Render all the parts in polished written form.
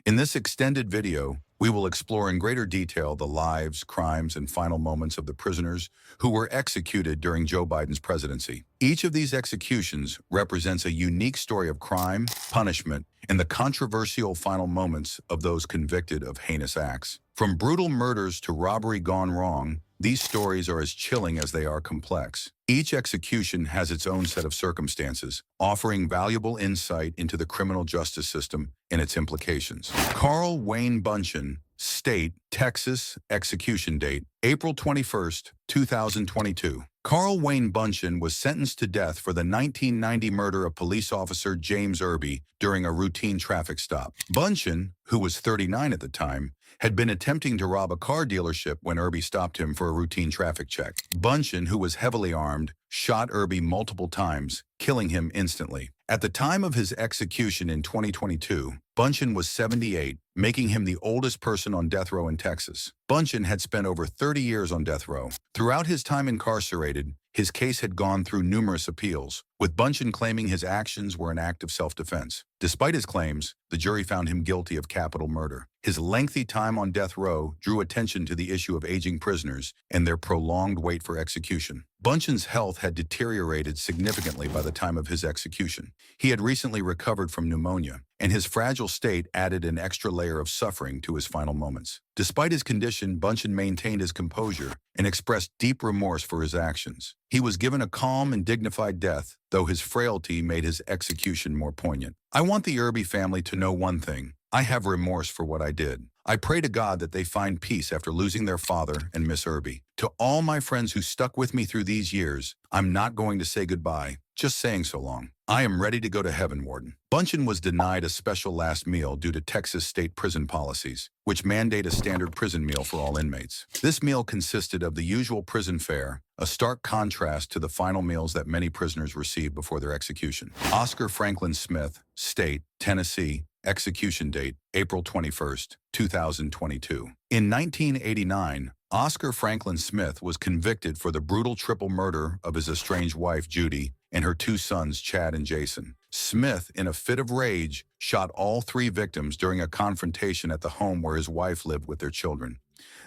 In this extended video, we will explore in greater detail the lives, crimes, and final moments of the prisoners who were executed during Joe Biden's presidency. Each of these executions represents a unique story of crime, punishment, and the controversial final moments of those convicted of heinous acts. From brutal murders to robbery gone wrong, these stories are as chilling as they are complex. Each execution has its own set of circumstances, offering valuable insight into the criminal justice system and its implications. Carl Wayne Buntion, State, Texas, execution date, April 21st, 2022. Carl Wayne Buntion was sentenced to death for the 1990 murder of police officer James Irby during a routine traffic stop. Buntion, who was 39 at the time, had been attempting to rob a car dealership when Irby stopped him for a routine traffic check. Buntion, who was heavily armed, shot Irby multiple times, killing him instantly. At the time of his execution in 2022, Buntion was 78, making him the oldest person on death row in Texas. Buntion had spent over 30 years on death row. Throughout his time incarcerated, his case had gone through numerous appeals, with Buntion claiming his actions were an act of self-defense. Despite his claims, the jury found him guilty of capital murder. His lengthy time on death row drew attention to the issue of aging prisoners and their prolonged wait for execution. Buntion's health had deteriorated significantly by the time of his execution. He had recently recovered from pneumonia, and his fragile state added an extra layer of suffering to his final moments. Despite his condition, Buntion maintained his composure and expressed deep remorse for his actions. He was given a calm and dignified death, though his frailty made his execution more poignant. I want the Irby family to know one thing. I have remorse for what I did. I pray to God that they find peace after losing their father and Miss Irby. To all my friends who stuck with me through these years, I'm not going to say goodbye, just saying so long. I am ready to go to heaven, Warden. Buntion was denied a special last meal due to Texas state prison policies, which mandate a standard prison meal for all inmates. This meal consisted of the usual prison fare, a stark contrast to the final meals that many prisoners receive before their execution. Oscar Franklin Smith, State, Tennessee, execution date, April 21st, 2022. In 1989, Oscar Franklin Smith was convicted for the brutal triple murder of his estranged wife, Judy, and her two sons, Chad and Jason. Smith, in a fit of rage, shot all three victims during a confrontation at the home where his wife lived with their children.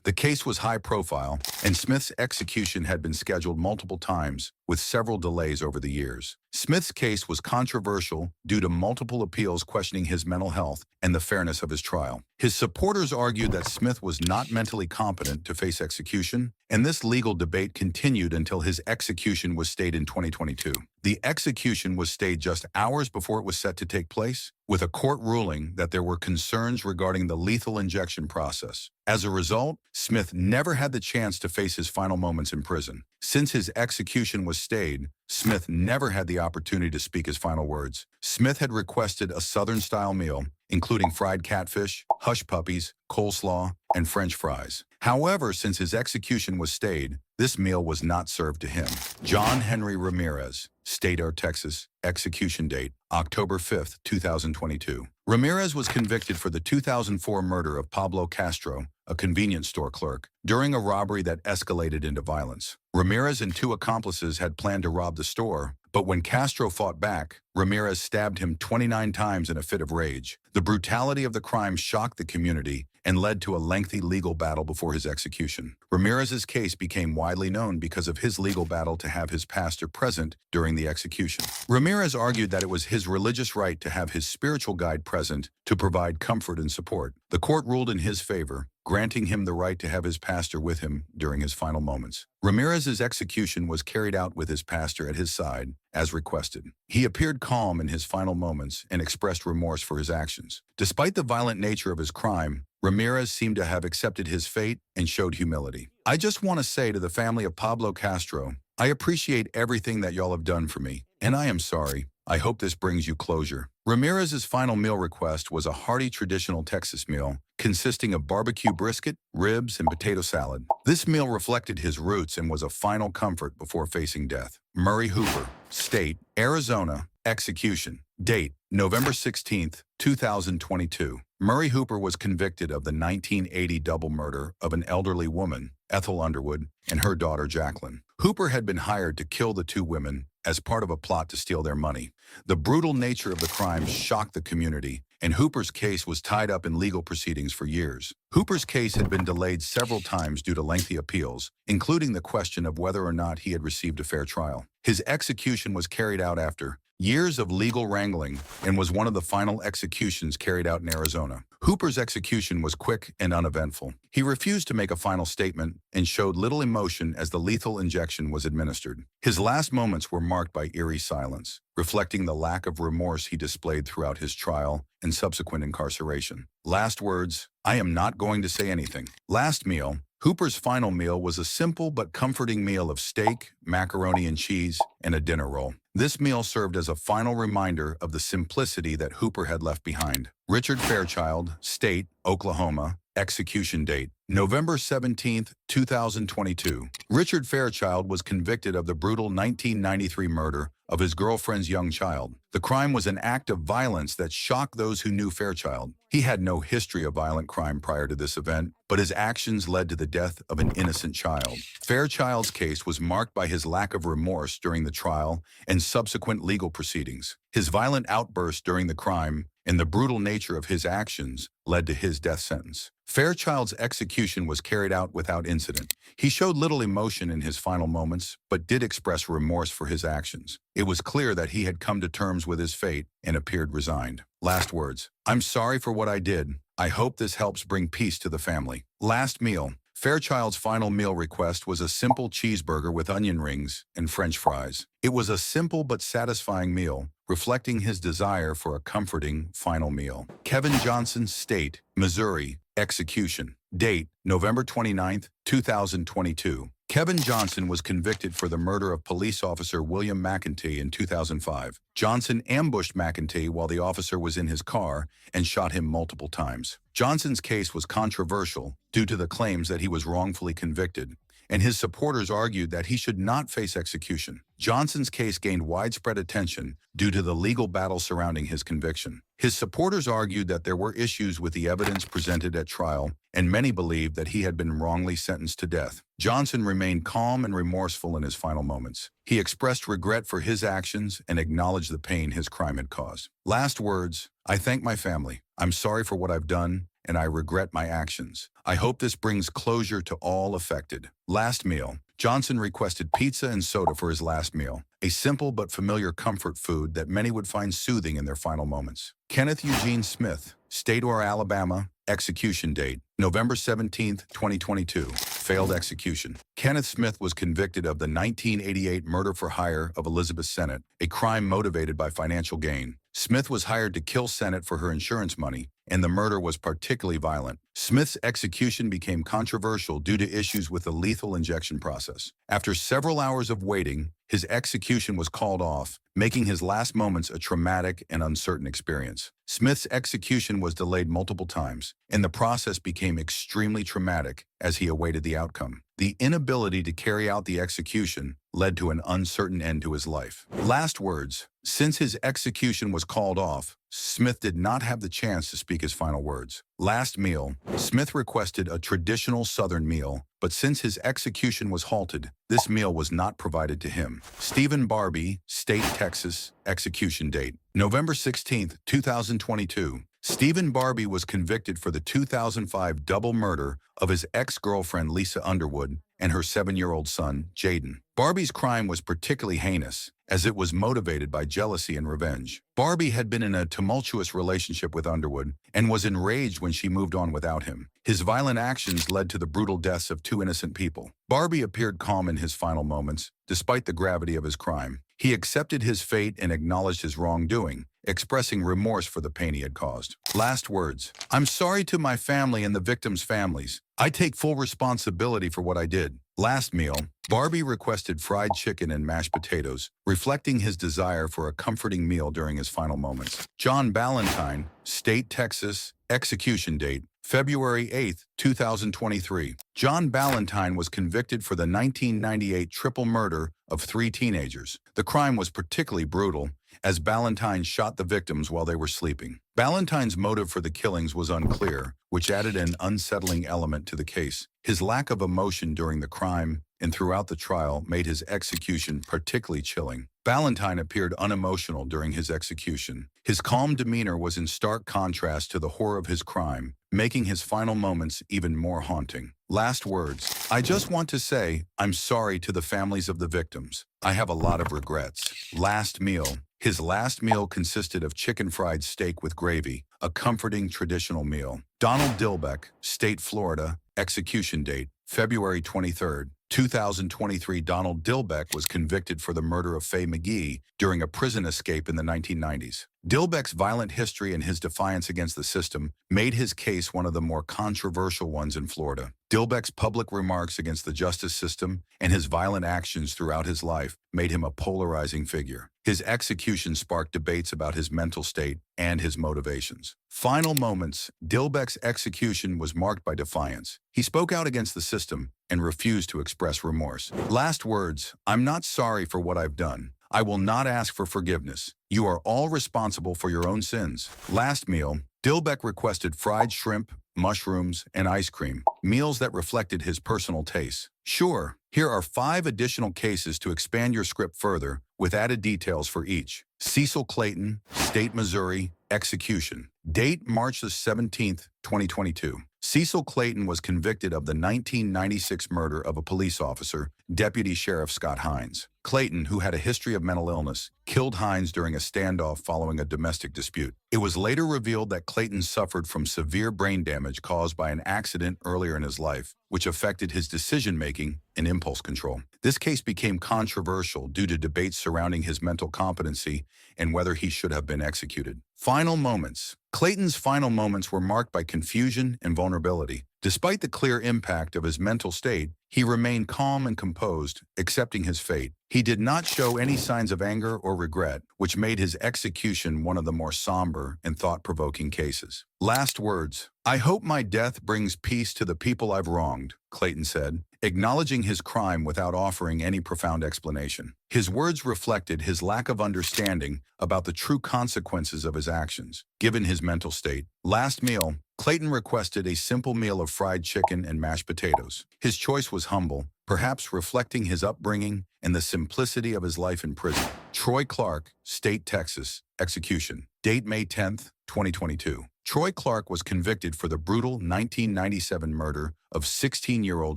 The case was high profile, and Smith's execution had been scheduled multiple times, with several delays over the years. Smith's case was controversial due to multiple appeals questioning his mental health and the fairness of his trial. His supporters argued that Smith was not mentally competent to face execution, and this legal debate continued until his execution was stayed in 2022. The execution was stayed just hours before it was set to take place, with a court ruling that there were concerns regarding the lethal injection process. As a result, Smith never had the chance to face his final moments in prison. Since his execution was stayed, Smith never had the opportunity to speak his final words. Smith had requested a Southern-style meal, including fried catfish, hush puppies, coleslaw, and French fries. However, since his execution was stayed, this meal was not served to him. John Henry Ramirez, State, Texas, execution date, October 5th, 2022. Ramirez was convicted for the 2004 murder of Pablo Castro, a convenience store clerk, during a robbery that escalated into violence. Ramirez and two accomplices had planned to rob the store, but when Castro fought back, Ramirez stabbed him 29 times in a fit of rage. The brutality of the crime shocked the community and led to a lengthy legal battle before his execution. Ramirez's case became widely known because of his legal battle to have his pastor present during the execution. Ramirez argued that it was his religious right to have his spiritual guide present to provide comfort and support. The court ruled in his favor, granting him the right to have his pastor with him during his final moments. Ramirez's execution was carried out with his pastor at his side, as requested. He appeared calm in his final moments and expressed remorse for his actions. Despite the violent nature of his crime, Ramirez seemed to have accepted his fate and showed humility. I just want to say to the family of Pablo Castro, I appreciate everything that y'all have done for me, and I am sorry. I hope this brings you closure. Ramirez's final meal request was a hearty traditional Texas meal consisting of barbecue brisket, ribs, and potato salad. This meal reflected his roots and was a final comfort before facing death. Murray Hooper, State, Arizona, execution. Date, November 16th, 2022. Murray Hooper was convicted of the 1980 double murder of an elderly woman, Ethel Underwood, and her daughter Jacqueline. Hooper had been hired to kill the two women as part of a plot to steal their money. The brutal nature of the crime shocked the community, and Hooper's case was tied up in legal proceedings for years. Hooper's case had been delayed several times due to lengthy appeals, including the question of whether or not he had received a fair trial. His execution was carried out after years of legal wrangling and was one of the final executions carried out in Arizona. Hooper's execution was quick and uneventful. He refused to make a final statement and showed little emotion as the lethal injection was administered. His last moments were marked by eerie silence, reflecting the lack of remorse he displayed throughout his trial and subsequent incarceration. Last words, I am not going to say anything. Last meal, Hooper's final meal was a simple but comforting meal of steak, macaroni and cheese, and a dinner roll. This meal served as a final reminder of the simplicity that Hooper had left behind. Richard Fairchild, State, Oklahoma, execution date, November 17, 2022. Richard Fairchild was convicted of the brutal 1993 murder of his girlfriend's young child. The crime was an act of violence that shocked those who knew Fairchild. He had no history of violent crime prior to this event, but his actions led to the death of an innocent child. Fairchild's case was marked by his lack of remorse during the trial and subsequent legal proceedings. His violent outburst during the crime and the brutal nature of his actions led to his death sentence. Fairchild's execution was carried out without incident. He showed little emotion in his final moments, but did express remorse for his actions. It was clear that he had come to terms with his fate and appeared resigned. Last words, I'm sorry for what I did. I hope this helps bring peace to the family. Last meal. Fairchild's final meal request was a simple cheeseburger with onion rings and French fries. It was a simple but satisfying meal, reflecting his desire for a comforting final meal. Kevin Johnson, State, Missouri, execution. Date, November 29, 2022. Kevin Johnson was convicted for the murder of police officer William McEntee in 2005. Johnson ambushed McEntee while the officer was in his car and shot him multiple times. Johnson's case was controversial due to the claims that he was wrongfully convicted, and his supporters argued that he should not face execution. Johnson's case gained widespread attention due to the legal battle surrounding his conviction. His supporters argued that there were issues with the evidence presented at trial, and many believed that he had been wrongly sentenced to death. Johnson remained calm and remorseful in his final moments. He expressed regret for his actions and acknowledged the pain his crime had caused. Last words, I thank my family. I'm sorry for what I've done, and I regret my actions. I hope this brings closure to all affected. Last meal. Johnson requested pizza and soda for his last meal, a simple but familiar comfort food that many would find soothing in their final moments. Kenneth Eugene Smith, State or Alabama, execution date, November 17, 2022, failed execution. Kenneth Smith was convicted of the 1988 murder for hire of Elizabeth Sennett, a crime motivated by financial gain. Smith was hired to kill Sennett for her insurance money, and the murder was particularly violent. Smith's execution became controversial due to issues with the lethal injection process. After several hours of waiting, his execution was called off, making his last moments a traumatic and uncertain experience. Smith's execution was delayed multiple times, and the process became extremely traumatic as he awaited the outcome. The inability to carry out the execution led to an uncertain end to his life. Last words. Since his execution was called off, Smith did not have the chance to speak his final words. Last meal. Smith requested a traditional Southern meal, but since his execution was halted, this meal was not provided to him. Stephen Barbie, State, Texas, execution date, November 16, 2022. Stephen Barbie was convicted for the 2005 double murder of his ex-girlfriend Lisa Underwood and her 7-year-old son, Jaden. Barbie's crime was particularly heinous, as it was motivated by jealousy and revenge. Barbie had been in a tumultuous relationship with Underwood and was enraged when she moved on without him. His violent actions led to the brutal deaths of 2 innocent people. Barbie appeared calm in his final moments, despite the gravity of his crime. He accepted his fate and acknowledged his wrongdoing, expressing remorse for the pain he had caused. Last words. I'm sorry to my family and the victims' families. I take full responsibility for what I did. Last meal. Barbie requested fried chicken and mashed potatoes, reflecting his desire for a comforting meal during his final moments. John Ballantyne, State, Texas, execution date, February 8, 2023. John Ballantyne was convicted for the 1998 triple murder of 3 teenagers. The crime was particularly brutal, as Ballantyne shot the victims while they were sleeping. Ballantyne's motive for the killings was unclear, which added an unsettling element to the case. His lack of emotion during the crime and throughout the trial made his execution particularly chilling. Valentine appeared unemotional during his execution. His calm demeanor was in stark contrast to the horror of his crime, making his final moments even more haunting. Last words. I just want to say, I'm sorry to the families of the victims. I have a lot of regrets. Last meal. His last meal consisted of chicken fried steak with gravy, a comforting traditional meal. Donald Dilbeck, State, Florida, execution date, February 23, 2023. Donald Dilbeck was convicted for the murder of Faye McGee during a prison escape in the 1990s. Dilbeck's violent history and his defiance against the system made his case one of the more controversial ones in Florida. Dilbeck's public remarks against the justice system and his violent actions throughout his life made him a polarizing figure. His execution sparked debates about his mental state and his motivations. Final moments. Dilbeck's execution was marked by defiance. He spoke out against the system and refused to express remorse. Last words. I'm not sorry for what I've done. I will not ask for forgiveness. You are all responsible for your own sins. Last meal. Dilbeck requested fried shrimp, mushrooms, and ice cream, meals that reflected his personal tastes. Sure, here are 5 additional cases to expand your script further, with added details for each. Cecil Clayton, State, Missouri, execution. Date March 17, 2022. Cecil Clayton was convicted of the 1996 murder of a police officer, Deputy Sheriff Scott Hines. Clayton, who had a history of mental illness, killed Hines during a standoff following a domestic dispute. It was later revealed that Clayton suffered from severe brain damage caused by an accident earlier in his life, which affected his decision-making and impulse control. This case became controversial due to debates surrounding his mental competency and whether he should have been executed. Final moments. Clayton's final moments were marked by confusion and vulnerability. Despite the clear impact of his mental state, he remained calm and composed, accepting his fate. He did not show any signs of anger or regret, which made his execution one of the more somber and thought-provoking cases. Last words. I hope my death brings peace to the people I've wronged, Clayton said, acknowledging his crime without offering any profound explanation. His words reflected his lack of understanding about the true consequences of his actions, given his mental state. Last meal. Clayton requested a simple meal of fried chicken and mashed potatoes. His choice was humble, perhaps reflecting his upbringing and the simplicity of his life in prison. Troy Clark, State, Texas, execution. Date May 10, 2022. Troy Clark was convicted for the brutal 1997 murder of 16-year-old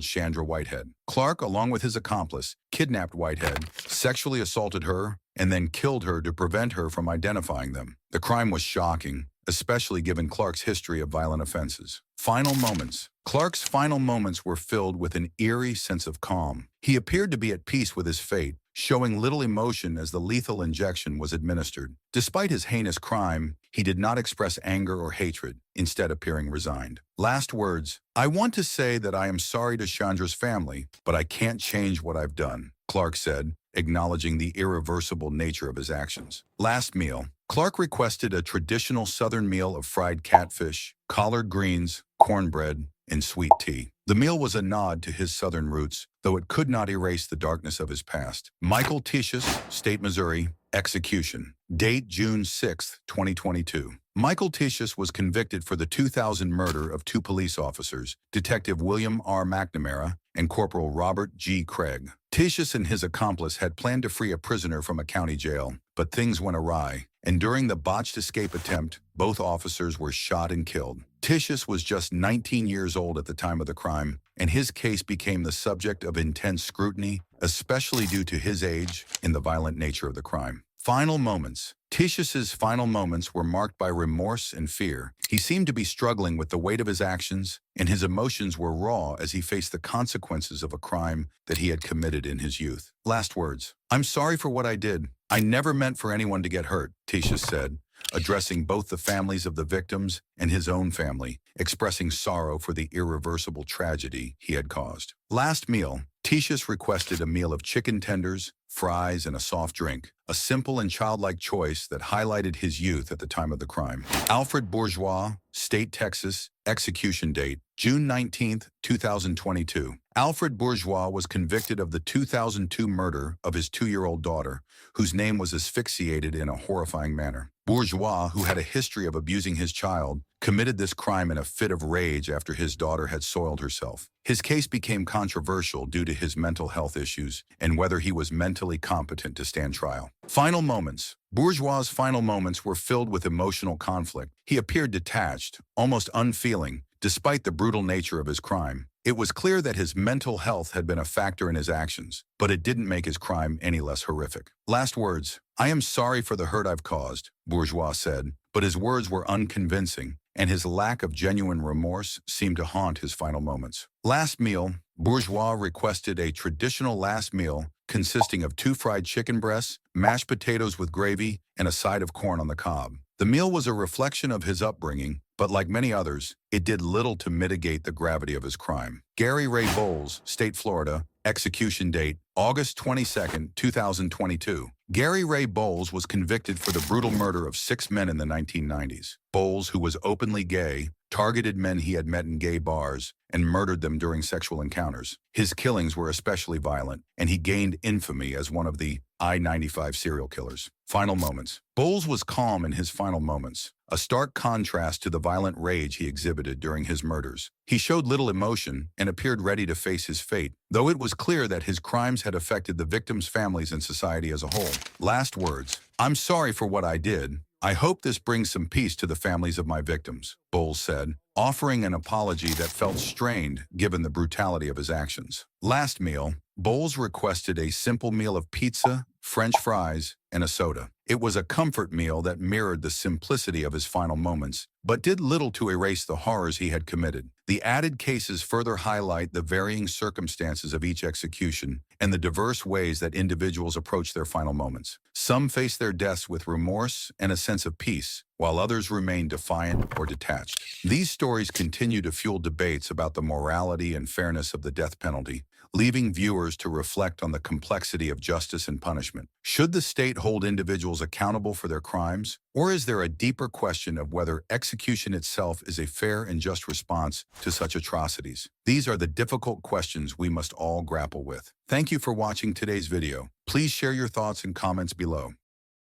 Chandra Whitehead. Clark, along with his accomplice, kidnapped Whitehead, sexually assaulted her, and then killed her to prevent her from identifying them. The crime was shocking, especially given Clark's history of violent offenses. Final moments. Clark's final moments were filled with an eerie sense of calm. He appeared to be at peace with his fate, showing little emotion as the lethal injection was administered. Despite his heinous crime, he did not express anger or hatred, instead appearing resigned. Last words. I want to say that I am sorry to Chandra's family, but I can't change what I've done, Clark said, acknowledging the irreversible nature of his actions. Last meal. Clark requested a traditional Southern meal of fried catfish, collard greens, cornbread, and sweet tea. The meal was a nod to his Southern roots, though it could not erase the darkness of his past. Michael Titius, State, Missouri, execution. Date June 6, 2022. Michael Titius was convicted for the 2000 murder of 2 police officers, Detective William R. McNamara and Corporal Robert G. Craig. Titius and his accomplice had planned to free a prisoner from a county jail, but things went awry, and during the botched escape attempt, both officers were shot and killed. Titius was just 19 years old at the time of the crime, and his case became the subject of intense scrutiny, especially due to his age and the violent nature of the crime. Final moments. Titius's final moments were marked by remorse and fear. He seemed to be struggling with the weight of his actions, and his emotions were raw as he faced the consequences of a crime that he had committed in his youth. Last words. I'm sorry for what I did. I never meant for anyone to get hurt, Titius said, addressing both the families of the victims and his own family, expressing sorrow for the irreversible tragedy he had caused. Last meal. Titius requested a meal of chicken tenders, fries, and a soft drink, a simple and childlike choice that highlighted his youth at the time of the crime. Alfred Bourgeois, State, Texas, execution date, June 19, 2022. Alfred Bourgeois was convicted of the 2002 murder of his 2-year-old daughter, whose name was asphyxiated in a horrifying manner. Bourgeois, who had a history of abusing his child, committed this crime in a fit of rage after his daughter had soiled herself. His case became controversial due to his mental health issues and whether he was mentally competent to stand trial. Final moments. Bourgeois' final moments were filled with emotional conflict. He appeared detached, almost unfeeling, despite the brutal nature of his crime. It was clear that his mental health had been a factor in his actions, but it didn't make his crime any less horrific. Last words. "I am sorry for the hurt I've caused," Bourgeois said, but his words were unconvincing, and his lack of genuine remorse seemed to haunt his final moments. Last meal. Bourgeois requested a traditional last meal consisting of 2 fried chicken breasts, mashed potatoes with gravy, and a side of corn on the cob. The meal was a reflection of his upbringing, but like many others, it did little to mitigate the gravity of his crime. Gary Ray Bowles, State, Florida, execution date, August 22, 2022. Gary Ray Bowles was convicted for the brutal murder of 6 men in the 1990s. Bowles, who was openly gay, targeted men he had met in gay bars and murdered them during sexual encounters. His killings were especially violent, and he gained infamy as one of the I-95 serial killers. Final moments. Bowles was calm in his final moments, a stark contrast to the violent rage he exhibited during his murders. He showed little emotion and appeared ready to face his fate, though it was clear that his crimes had affected the victims' families and society as a whole. Last words. "I'm sorry for what I did. I hope this brings some peace to the families of my victims," Bowles said, offering an apology that felt strained given the brutality of his actions. Last meal. Bowles requested a simple meal of pizza, French fries, and a soda. It was a comfort meal that mirrored the simplicity of his final moments, but did little to erase the horrors he had committed. The added cases further highlight the varying circumstances of each execution and the diverse ways that individuals approach their final moments. Some face their deaths with remorse and a sense of peace, while others remain defiant or detached. These stories continue to fuel debates about the morality and fairness of the death penalty, leaving viewers to reflect on the complexity of justice and punishment. Should the state hold individuals accountable for their crimes, or is there a deeper question of whether execution itself is a fair and just response to such atrocities? These are the difficult questions we must all grapple with. Thank you for watching today's video. Please share your thoughts and comments below.